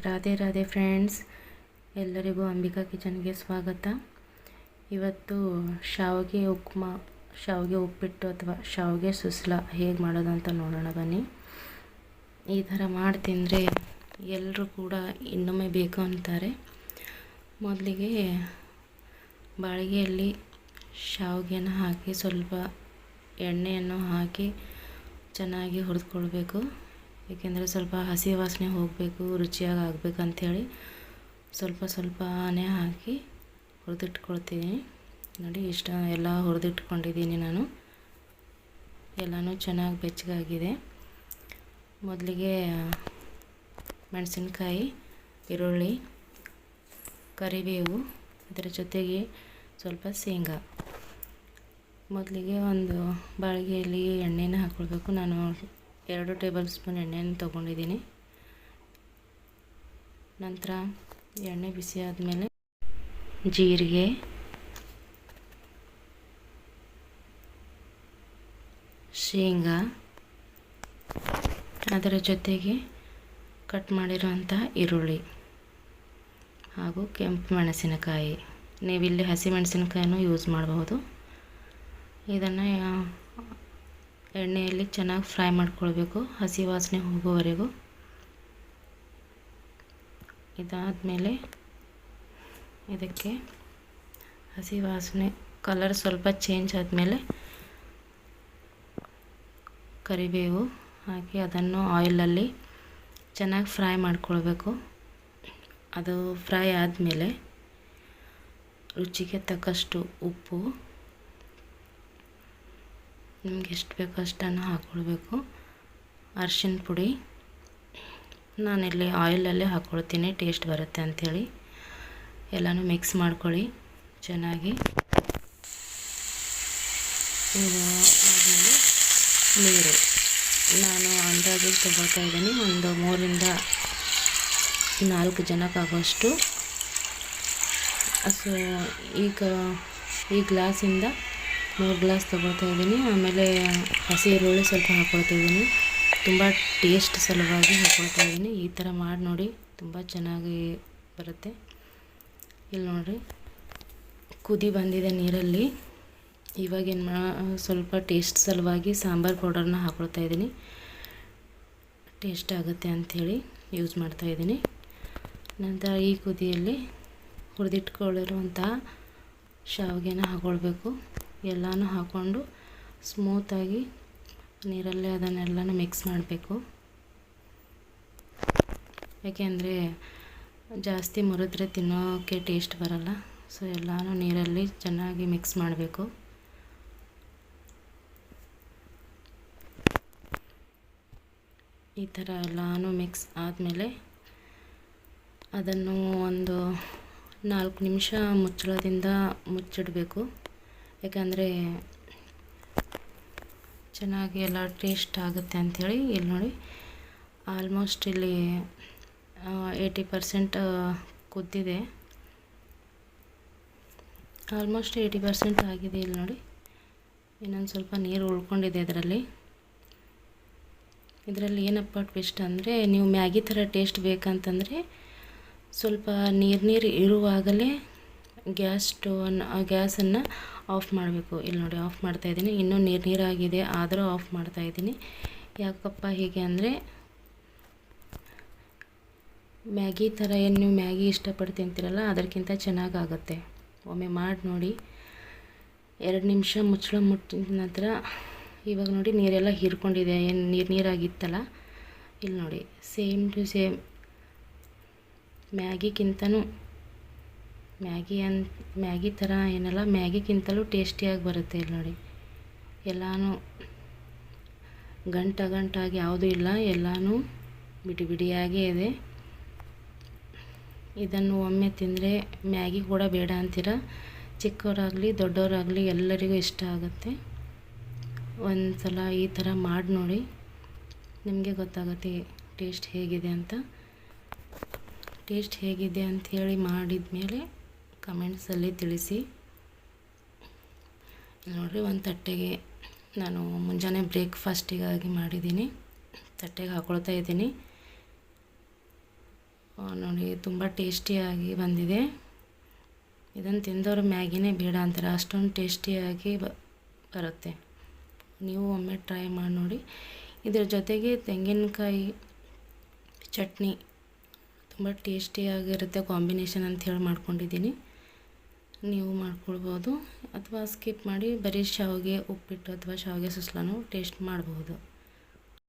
Radhe Radhe friends, ಎಲ್ಲರಿಗೂ ಅಂಬಿಕಾ ಕಿಚನ್ಗೆ ಸ್ವಾಗತ. ಇವತ್ತು ಶಾವಿಗೆ ಉಪ್ಮಾ, ಶಾವಿಗೆ ಉಪ್ಪಿಟ್ಟು ಅಥವಾ ಶಾವಿಗೆ ಸುಸ್ಲ ಹೇಗೆ ಮಾಡೋದು ಅಂತ ನೋಡೋಣ ಬನ್ನಿ. ಈ ಥರ ಮಾಡಿ ತಿಂದರೆ ಎಲ್ಲರೂ ಕೂಡ ಇನ್ನೊಮ್ಮೆ ಬೇಕು ಅಂತಾರೆ. ಮೊದಲಿಗೆ ಬಾಳಿಗೆಯಲ್ಲಿ ಶಾವಿಗೆನ ಹಾಕಿ ಸ್ವಲ್ಪ ಎಣ್ಣೆಯನ್ನು ಹಾಕಿ ಚೆನ್ನಾಗಿ ಹುರಿದುಕೊಳ್ಬೇಕು. ಏಕೆಂದರೆ ಸ್ವಲ್ಪ ಹಸಿ ವಾಸನೆ ಹೋಗಬೇಕು, ರುಚಿಯಾಗಿ ಆಗಬೇಕಂಥೇಳಿ ಸ್ವಲ್ಪನೇ ಹಾಕಿ ಹುರಿದಿಟ್ಕೊಳ್ತೀನಿ. ನೋಡಿ, ಇಷ್ಟ ಎಲ್ಲ ಹುರಿದಿಟ್ಕೊಂಡಿದ್ದೀನಿ ನಾನು. ಎಲ್ಲನೂ ಚೆನ್ನಾಗಿ ಬೆಚ್ಚಗಾಗಿದೆ. ಮೊದಲಿಗೆ ಮೆಣಸಿನ್ಕಾಯಿ, ಈರುಳ್ಳಿ, ಕರಿಬೇವು, ಇದರ ಜೊತೆಗೆ ಸ್ವಲ್ಪ ಶೇಂಗಾ. ಮೊದಲಿಗೆ ಒಂದು ಬಾಳಿಗೆಯಲ್ಲಿ ಎಣ್ಣೆನ ಹಾಕ್ಕೊಳ್ಬೇಕು. ನಾನು 2 ಟೇಬಲ್ ಸ್ಪೂನ್ ಎಣ್ಣೆಯನ್ನು ತೊಗೊಂಡಿದ್ದೀನಿ. ನಂತರ ಎಣ್ಣೆ ಬಿಸಿ ಆದಮೇಲೆ ಜೀರಿಗೆ, ಶೇಂಗಾ, ಅದರ ಜೊತೆಗೆ ಕಟ್ ಮಾಡಿರೋಂಥ ಈರುಳ್ಳಿ ಹಾಗೂ ಕೆಂಪು ಮೆಣಸಿನಕಾಯಿ. ನೀವಿಲ್ಲಿ ಹಸಿ ಮೆಣಸಿನಕಾಯಿನೂ ಯೂಸ್ ಮಾಡಬಹುದು. ಇದನ್ನು ಎಣ್ಣೆಯಲ್ಲಿ ಚೆನ್ನಾಗಿ ಫ್ರೈ ಮಾಡ್ಕೊಳ್ಬೇಕು, ಹಸಿ ವಾಸನೆ ಹೋಗೋವರೆಗೂ. ಇದಾದಮೇಲೆ ಇದಕ್ಕೆ ಹಸಿ ವಾಸನೆ ಕಲರ್ ಸ್ವಲ್ಪ ಚೇಂಜ್ ಆದಮೇಲೆ ಕರಿಬೇವು ಹಾಕಿ ಅದನ್ನು ಆಯಿಲಲ್ಲಿ ಚೆನ್ನಾಗಿ ಫ್ರೈ ಮಾಡ್ಕೊಳ್ಬೇಕು. ಅದು ಫ್ರೈ ಆದಮೇಲೆ ರುಚಿಗೆ ತಕ್ಕಷ್ಟು ಉಪ್ಪು, ನಿಮ್ಗೆ ಎಷ್ಟು ಬೇಕೋ ಅಷ್ಟನ್ನು ಹಾಕ್ಕೊಳ್ಬೇಕು. ಅರಿಶಿನ ಪುಡಿ ನಾನಿಲ್ಲಿ ಆಯಿಲಲ್ಲೇ ಹಾಕ್ಕೊಳ್ತೀನಿ, ಟೇಸ್ಟ್ ಬರುತ್ತೆ ಅಂಥೇಳಿ. ಎಲ್ಲನೂ ಮಿಕ್ಸ್ ಮಾಡ್ಕೊಳ್ಳಿ ಚೆನ್ನಾಗಿ. ಇದು ಆದಮೇಲೆ ನೀರು ನಾನು ಅಂದಾಜಿಗೆ ತಗೊಳ್ತಾ ಇದ್ದೀನಿ. ಒಂದು 3ರಿಂದ 4 ಜನಕ್ಕಾಗುವಷ್ಟು. ಸೊ ಈ ಗ್ಲಾಸಿಂದ 3 ಗ್ಲಾಸ್ ತೊಗೊಳ್ತಾ ಇದ್ದೀನಿ. ಆಮೇಲೆ ಹಸಿ ಈರುಳ್ಳಿ ಸ್ವಲ್ಪ ಹಾಕ್ಕೊಳ್ತಾ ಇದ್ದೀನಿ. ತುಂಬ ಟೇಸ್ಟ್ ಸಲುವಾಗಿ ಹಾಕ್ಕೊಳ್ತಾ ಇದ್ದೀನಿ. ಈ ಥರ ಮಾಡಿ ನೋಡಿ, ತುಂಬ ಚೆನ್ನಾಗಿ ಬರುತ್ತೆ. ಇಲ್ಲಿ ನೋಡಿರಿ, ಕುದಿ ಬಂದಿದೆ ನೀರಲ್ಲಿ. ಇವಾಗೇನು ಸ್ವಲ್ಪ ಟೇಸ್ಟ್ ಸಲುವಾಗಿ ಸಾಂಬಾರು ಪೌಡರ್ನ ಹಾಕ್ಕೊಳ್ತಾ ಇದ್ದೀನಿ. ಟೇಸ್ಟ್ ಆಗುತ್ತೆ ಅಂಥೇಳಿ ಯೂಸ್ ಮಾಡ್ತಾ ಇದ್ದೀನಿ. ನಂತರ ಈ ಕುದಿಯಲ್ಲಿ ಹುರಿದಿಟ್ಕೊಳ್ಳಿರುವಂಥ ಶಾವಿಗೆನ ಹಾಕ್ಕೊಳ್ಬೇಕು. ಎಲ್ಲನೂ ಹಾಕ್ಕೊಂಡು ಸ್ಮೂತಾಗಿ ನೀರಲ್ಲೇ ಅದನ್ನೆಲ್ಲನೂ ಮಿಕ್ಸ್ ಮಾಡಬೇಕು. ಯಾಕೆಂದರೆ ಜಾಸ್ತಿ ಮುರಿದ್ರೆ ತಿನ್ನೋಕ್ಕೆ ಟೇಸ್ಟ್ ಬರಲ್ಲ. ಸೊ ಎಲ್ಲನೂ ನೀರಲ್ಲಿ ಚೆನ್ನಾಗಿ ಮಿಕ್ಸ್ ಮಾಡಬೇಕು. ಈ ಥರ ಎಲ್ಲನೂ ಮಿಕ್ಸ್ ಆದಮೇಲೆ ಅದನ್ನು ಒಂದು 4 ನಿಮಿಷ ಮುಚ್ಚಳದಿಂದ ಮುಚ್ಚಿಡಬೇಕು. ಯಾಕಂದರೆ ಚೆನ್ನಾಗಿ ಎಲ್ಲ ಟೇಸ್ಟ್ ಆಗುತ್ತೆ ಅಂಥೇಳಿ. ಇಲ್ಲಿ ನೋಡಿ, ಆಲ್ಮೋಸ್ಟ್ ಇಲ್ಲಿ 80% ಕುದ್ದಿದೆ. ಆಲ್ಮೋಸ್ಟ್ 80% ಆಗಿದೆ. ಇಲ್ಲಿ ನೋಡಿ, ಇನ್ನೊಂದು ಸ್ವಲ್ಪ ನೀರು ಉಳ್ಕೊಂಡಿದೆ ಇದರಲ್ಲಿ ಏನಪ್ಪ ಟ್ವಿಸ್ಟ್ ಅಂದರೆ, ನೀವು ಮ್ಯಾಗಿ ಥರ ಟೇಸ್ಟ್ ಬೇಕಂತಂದರೆ ಸ್ವಲ್ಪ ನೀರು ಇರುವಾಗಲೇ ಗ್ಯಾಸನ್ನು ಆಫ್ ಮಾಡಬೇಕು. ಇಲ್ಲಿ ನೋಡಿ, ಆಫ್ ಮಾಡ್ತಾಯಿದ್ದೀನಿ. ಇನ್ನೂ ನೀರಾಗಿದೆ, ಆದರೂ ಆಫ್ ಮಾಡ್ತಾಯಿದ್ದೀನಿ. ಯಾಕಪ್ಪ ಹೀಗೆ ಅಂದರೆ, ಮ್ಯಾಗಿ ಥರ ಏನು ನೀವು ಮ್ಯಾಗಿ ಇಷ್ಟಪಟ್ಟು ತಿಂತೀರಲ್ಲ, ಅದಕ್ಕಿಂತ ಚೆನ್ನಾಗಾಗುತ್ತೆ. ಒಮ್ಮೆ ಮಾಡಿ ನೋಡಿ. 2 ನಿಮಿಷ ಮುಚ್ಚಳ ಮುಟ್ಟಿದ ನಂತರ ಇವಾಗ ನೋಡಿ, ನೀರೆಲ್ಲ ಹೀರ್ಕೊಂಡಿದೆ. ಏನು ನೀರಾಗಿತ್ತಲ್ಲ, ಇಲ್ಲಿ ನೋಡಿ, ಸೇಮ್ ಟು ಸೇಮ್ ಮ್ಯಾಗಿ ಥರ ಏನಲ್ಲ, ಮ್ಯಾಗಿಗಿಂತಲೂ ಟೇಸ್ಟಿಯಾಗಿ ಬರುತ್ತೆ. ಇಲ್ಲಿ ನೋಡಿ, ಎಲ್ಲನೂ ಗಂಟಾಗಿ ಯಾವುದೂ ಇಲ್ಲ, ಎಲ್ಲನೂ ಬಿಡಿಯಾಗೇ ಇದೆ. ಇದನ್ನು ಒಮ್ಮೆ ತಿಂದರೆ ಮ್ಯಾಗಿ ಕೂಡ ಬೇಡ ಅಂತೀರ. ಚಿಕ್ಕವರಾಗಲಿ ದೊಡ್ಡವರಾಗಲಿ ಎಲ್ಲರಿಗೂ ಇಷ್ಟ ಆಗುತ್ತೆ. ಒಂದು ಸಲ ಈ ಥರ ಮಾಡಿ ನೋಡಿ, ನಿಮಗೆ ಗೊತ್ತಾಗುತ್ತೆ ಟೇಸ್ಟ್ ಹೇಗಿದೆ ಅಂತ. ಟೇಸ್ಟ್ ಹೇಗಿದೆ ಅಂಥೇಳಿ ಮಾಡಿದ ಮೇಲೆ ಕಮೆಂಟ್ಸಲ್ಲಿ ತಿಳಿಸಿ. ನೋಡಿರಿ, ಒಂದು ತಟ್ಟೆಗೆ ನಾನು ಮುಂಜಾನೆ ಬ್ರೇಕ್ಫಾಸ್ಟಿಗಾಗಿ ಮಾಡಿದ್ದೀನಿ. ತಟ್ಟೆಗೆ ಹಾಕ್ಕೊಳ್ತಾ ಇದ್ದೀನಿ. ನೋಡಿ ತುಂಬ ಟೇಸ್ಟಿಯಾಗಿ ಬಂದಿದೆ. ಇದನ್ನು ತಿಂದವರು ಮ್ಯಾಗಿನೇ ಬೇಡ ಅಂತಾರೆ, ಅಷ್ಟೊಂದು ಟೇಸ್ಟಿಯಾಗಿ ಬರುತ್ತೆ. ನೀವು ಒಮ್ಮೆ ಟ್ರೈ ಮಾಡಿ ನೋಡಿ. ಇದರ ಜೊತೆಗೆ ತೆಂಗಿನಕಾಯಿ ಚಟ್ನಿ ತುಂಬ ಟೇಸ್ಟಿಯಾಗಿರುತ್ತೆ, ಕಾಂಬಿನೇಷನ್ ಅಂತ ಹೇಳಿ ಮಾಡ್ಕೊಂಡಿದ್ದೀನಿ. ನೀವು ಮಾಡ್ಕೊಳ್ಬೋದು ಅಥವಾ ಸ್ಕಿಪ್ ಮಾಡಿ ಬರೀ ಶಾವಿಗೆ ಉಪ್ಪಿಟ್ಟು ಅಥವಾ ಶಾವಿಗೆ ಸುಸ್ಲಾನು ಟೇಸ್ಟ್ ಮಾಡಬಹುದು.